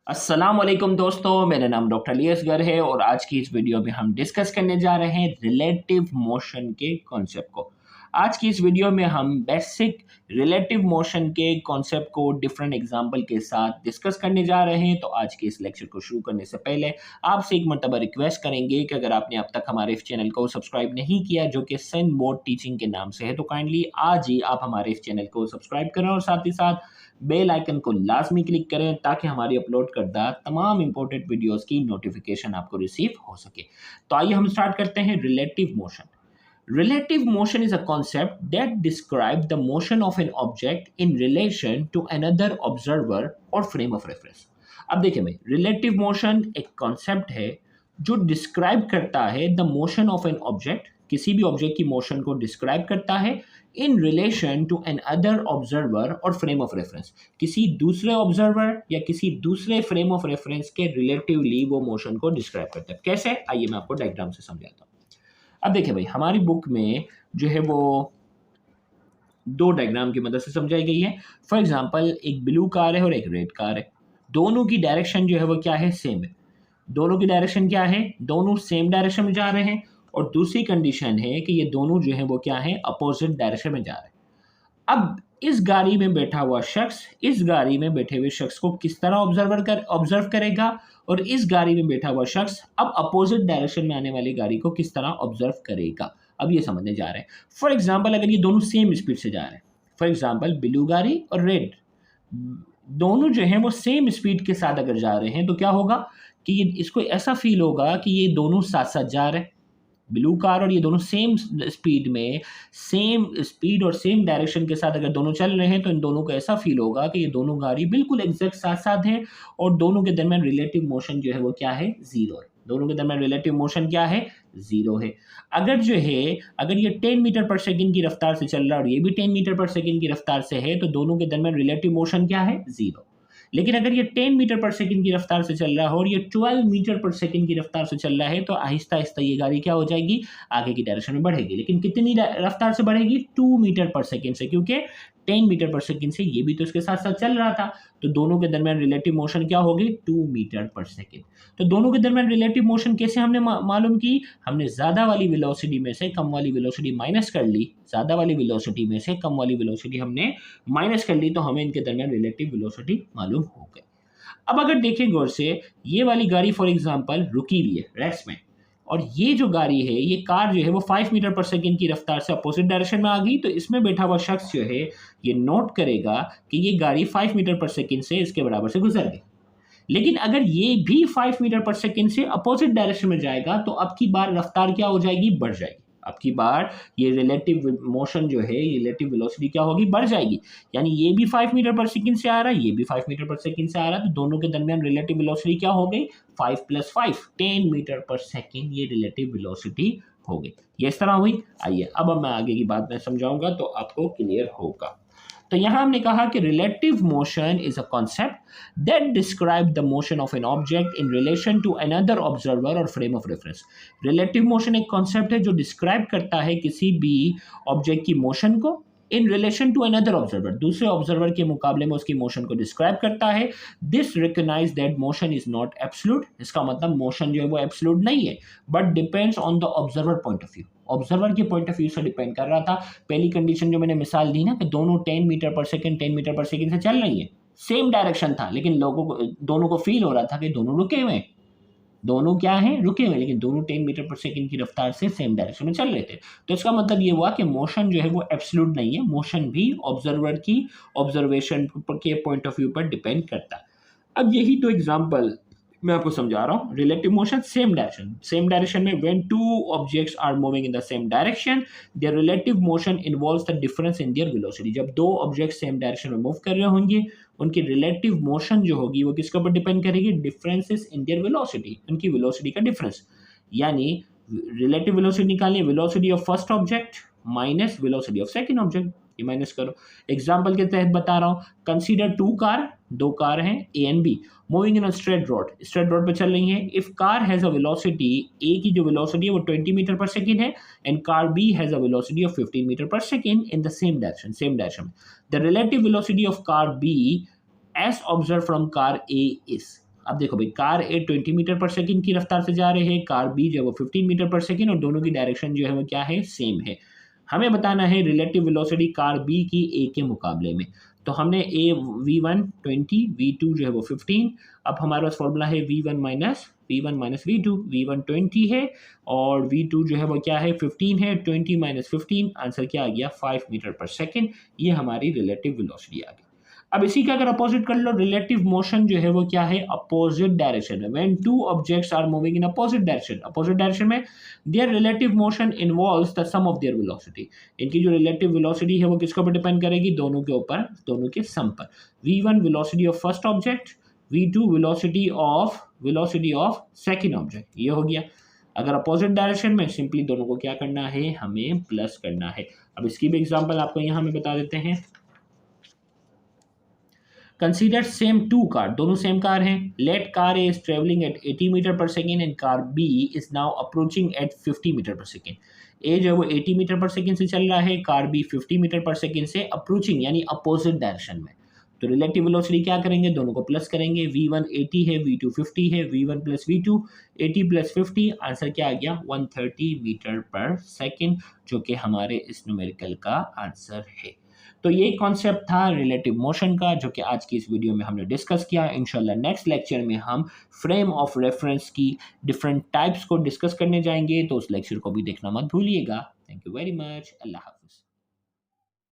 अस्सलाम वालेकुम दोस्तों, मेरा नाम डॉक्टर अली असगर है और आज की इस वीडियो में हम डिस्कस करने जा रहे हैं रिलेटिव मोशन के कॉन्सेप्ट को। आज की इस वीडियो में हम बेसिक रिलेटिव मोशन के कॉन्सेप्ट को डिफरेंट एग्जांपल के साथ डिस्कस करने जा रहे हैं। तो आज के इस लेक्चर को शुरू करने से पहले आपसे एक मर्तबा रिक्वेस्ट करेंगे कि अगर आपने अब तक हमारे इस चैनल को सब्सक्राइब नहीं किया, जो कि सेंड बोर्ड टीचिंग के नाम से है, तो काइंडली आज ही आप हमारे इस चैनल को सब्सक्राइब करें और साथ ही साथ बेल आइकन को लाजमी क्लिक करें ताकि हमारी अपलोड करदा तमाम इंपॉर्टेंट वीडियोस की नोटिफिकेशन आपको रिसीव हो सके। तो आइए हम स्टार्ट करते हैं relative motion. Relative motion is a concept that describes the motion of an object in relation to another observer or frame of reference। अब देखिए भाई, रिलेटिव मोशन एक कॉन्सेप्ट है जो डिस्क्राइब करता है the motion of an object, किसी भी ऑब्जेक्ट की मोशन को डिस्क्राइब करता है in relation to another observer और फ्रेम ऑफ रेफरेंस, किसी दूसरे ऑब्जर्वर या किसी दूसरे फ्रेम ऑफ रेफरेंस के रिलेटिवली वो मोशन को डिस्क्राइब करता है। कैसे, आइए मैं आपको डायग्राम से समझाता हूँ। अब देखिए भाई, हमारी बुक में जो है वो दो डायग्राम की मदद से समझाई गई है। फॉर एग्जांपल, एक ब्लू कार है और एक रेड कार है। दोनों की डायरेक्शन जो है वो क्या है, सेम है। दोनों की डायरेक्शन क्या है, दोनों सेम डायरेक्शन में जा रहे हैं। और दूसरी कंडीशन है कि ये दोनों जो है वो क्या है, अपोजिट डायरेक्शन में जा रहे हैं। अब इस गाड़ी में बैठा हुआ शख्स इस गाड़ी में बैठे हुए शख्स को किस तरह ऑब्जर्व करेगा, और इस गाड़ी में बैठा हुआ शख्स अब अपोजिट डायरेक्शन में आने वाली गाड़ी को किस तरह ऑब्जर्व करेगा, अब ये समझने जा रहे हैं। फॉर एग्जाम्पल, अगर ये दोनों सेम स्पीड से जा रहे हैं, फॉर एग्जाम्पल ब्लू गाड़ी और रेड, दोनों जो है वो सेम स्पीड के साथ अगर जा रहे हैं तो क्या होगा कि ये इसको ऐसा फील होगा कि ये दोनों साथ साथ जा रहे हैं। ब्लू कार और ये दोनों सेम स्पीड और सेम डायरेक्शन के साथ अगर दोनों चल रहे हैं तो इन दोनों को ऐसा फील होगा कि ये दोनों गाड़ी बिल्कुल एग्जैक्ट साथ साथ हैं और दोनों के दरमियान रिलेटिव मोशन जो है वो क्या है, जीरो है। दोनों के दरमियान रिलेटिव मोशन क्या है, जीरो है। अगर ये 10 मीटर पर सेकंड की रफ्तार से चल रहा है और ये भी 10 मीटर पर सेकंड की रफ्तार से है, तो दोनों के दरमियान रिलेटिव मोशन क्या है, जीरो। लेकिन अगर ये 10 मीटर पर सेकंड की रफ्तार से चल रहा हो और ये 12 मीटर पर सेकंड की रफ्तार से चल रहा है, तो आहिस्ता आहिस्ता ये गाड़ी क्या हो जाएगी, आगे की डायरेक्शन में बढ़ेगी। लेकिन कितनी रफ्तार से बढ़ेगी, 2 मीटर पर सेकंड से, क्योंकि 10 मीटर पर सेकंड से ये भी तो इसके साथ साथ चल रहा था। तो दोनों के दरमियान रिलेटिव मोशन क्या होगी, 2 मीटर पर सेकंड। तो दोनों के दरमियान रिलेटिव मोशन कैसे हमने मालूम की, हमने ज़्यादा वाली वेलोसिटी में से कम वाली वेलोसिटी माइनस कर ली, ज़्यादा वाली वेलोसिटी में से कम वाली वेलोसिटी हमने माइनस कर ली, तो हमें इनके दरमियान रिलेटिव वेलोसिटी मालूम हो गई। अब अगर देखें गौर से, ये वाली गाड़ी फॉर एग्जांपल रुकी हुई है रेस्ट में, और ये जो गाड़ी है, ये कार जो है वो 5 मीटर पर सेकंड की रफ्तार से अपोजिट डायरेक्शन में आ गई। तो इसमें बैठा हुआ शख्स जो है ये नोट करेगा कि ये गाड़ी 5 मीटर पर सेकंड से इसके बराबर से गुजर गई। लेकिन अगर ये भी 5 मीटर पर सेकंड से अपोजिट डायरेक्शन में जाएगा तो अब की बार रफ्तार क्या हो जाएगी, बढ़ जाएगी। अब की बार ये रिलेटिव मोशन जो है, रिलेटिव वेलोसिटी क्या होगी, बढ़ जाएगी। यानी ये भी 5 मीटर पर सेकंड से आ रहा है, ये भी 5 मीटर पर सेकंड से आ रहा है, तो दोनों के दरमियान रिलेटिव वेलोसिटी क्या हो गई, 5 + 5 10 मीटर पर सेकंड ये रिलेटिव वेलोसिटी हो गई। ये इस तरह हुई। आइए अब मैं आगे की बात मैं समझाऊंगा तो आपको क्लियर होगा। तो यहां हमने कहा कि relative motion is a concept that describe the motion of an object in relation to another observer और frame of reference. Relative motion एक कॉन्सेप्ट है जो डिस्क्राइब करता है किसी भी ऑब्जेक्ट की मोशन को in relation to another observer, दूसरे ऑब्जर्वर के मुकाबले में उसकी मोशन को डिस्क्राइब करता है। This recognise that motion is not absolute, इसका मतलब मोशन जो है वो एब्सोल्यूट नहीं है, but depends on the observer point of view. Observer के पॉइंट ऑफ व्यू से डिपेंड कर रहा था। पहली कंडीशन जो मैंने मिसाल दी ना कि दोनों 10 metre per second 10 metre per second से चल रही है, सेम डायरेक्शन था, लेकिन लोगों को दोनों को फील हो रहा था कि दोनों रुके हुए हैं, दोनों क्या हैं, रुके हुए, लेकिन दोनों 10 मीटर पर सेकंड की रफ्तार से सेम डायरेक्शन में चल रहे थे। तो इसका मतलब ये हुआ कि मोशन जो है वो एब्सोल्यूट नहीं है, मोशन भी ऑब्जर्वर की ऑब्जर्वेशन के पॉइंट ऑफ व्यू पर डिपेंड करता है। अब यही तो एग्जांपल मैं आपको समझा रहा हूँ। रिलेटिव मोशन सेम डायरेक्शन में when two objects are moving in the same direction their relative motion involves the difference in their velocity. जब दो ऑब्जेक्ट सेम डायरेक्शन में मूव कर रहे होंगे, उनकी रिलेटिव मोशन जो होगी वो किसके ऊपर डिपेंड करेगी, डिफरेंसेस इन देयर वेलोसिटी, उनकी वेलोसिटी का डिफरेंस। यानी रिलेटिव वेलोसिटी निकालिए, velocity of first object minus velocity of second object, ये माइनस करो। एग्जांपल के तहत बता रहा हूँ, कंसीडर दो कार हैं A and B moving in a straight road पे चल रही हैं। If car has a velocity, A की जो वेलोसिटी है वो 20 मीटर पर सेकंड है and car B has a velocity of 15 metre per second in the same direction. The relative velocity of car B as observe from car A is, अब देखो भाई, car A 20 metre per second की रफ्तार से जा रहे हैं, car B जो है वो 15 मीटर पर सेकंड, और दोनों की डायरेक्शन जो है वो क्या है, सेम है। हमें बताना है रिलेटिव वेलोसिटी कार बी की ए के मुकाबले में। तो हमने ए V1 20, V2 जो है वो 15। अब हमारे पास फॉर्मूला है V1 माइनस V2। V1 20 है और V2 जो है वो क्या है, 15 है। 20 माइनस 15, आंसर क्या आ गया, 5 मीटर पर सेकेंड। ये हमारी रिलेटिव वेलोसिटी आ गई। अब इसी का अगर अपोजिट कर लो, रिलेटिव मोशन जो है वो क्या है, अपोजिट डायरेक्शन में। When two objects are moving in opposite direction में, their relative motion involves the sum of their velocity. इनकी जो रिलेटिव वेलोसिटी है वो किसके ऊपर डिपेंड करेगी, दोनों के ऊपर, दोनों के सम पर। V1 velocity of first object, V2 velocity of second object, ये हो गया। अगर अपोजिट डायरेक्शन में, सिंपली दोनों को क्या करना है, हमें प्लस करना है। अब इसकी भी एग्जांपल आपको यहाँ में बता देते हैं। कंसीडर सेम टू कार, दोनों सेम कार हैं। Let car A is travelling at 80 metre per second and car B is now approaching at 50 metre per second. A जो है वो 80 मीटर पर सेकेंड से चल रहा है, car B 50 metre per second से अप्रोचिंग यानी अपोजिट डायरेक्शन में। तो रिलेटिव वेलोसिटी क्या करेंगे, दोनों को प्लस करेंगे। V1 80 है, V2 50 है, V1 plus V2 80 plus 50, answer क्या आ गया, 130 मीटर पर सेकेंड, जो कि हमारे इस न्यूमेरिकल का आंसर है। तो ये कॉन्सेप्ट था रिलेटिव मोशन का, जो कि आज की इस वीडियो में हमने डिस्कस किया। इंशाल्लाह नेक्स्ट लेक्चर में हम फ्रेम ऑफ रेफरेंस की डिफरेंट टाइप्स को डिस्कस करने जाएंगे, तो उस लेक्चर को भी देखना मत भूलिएगा। Thank you very much. अल्लाह हाफिज़।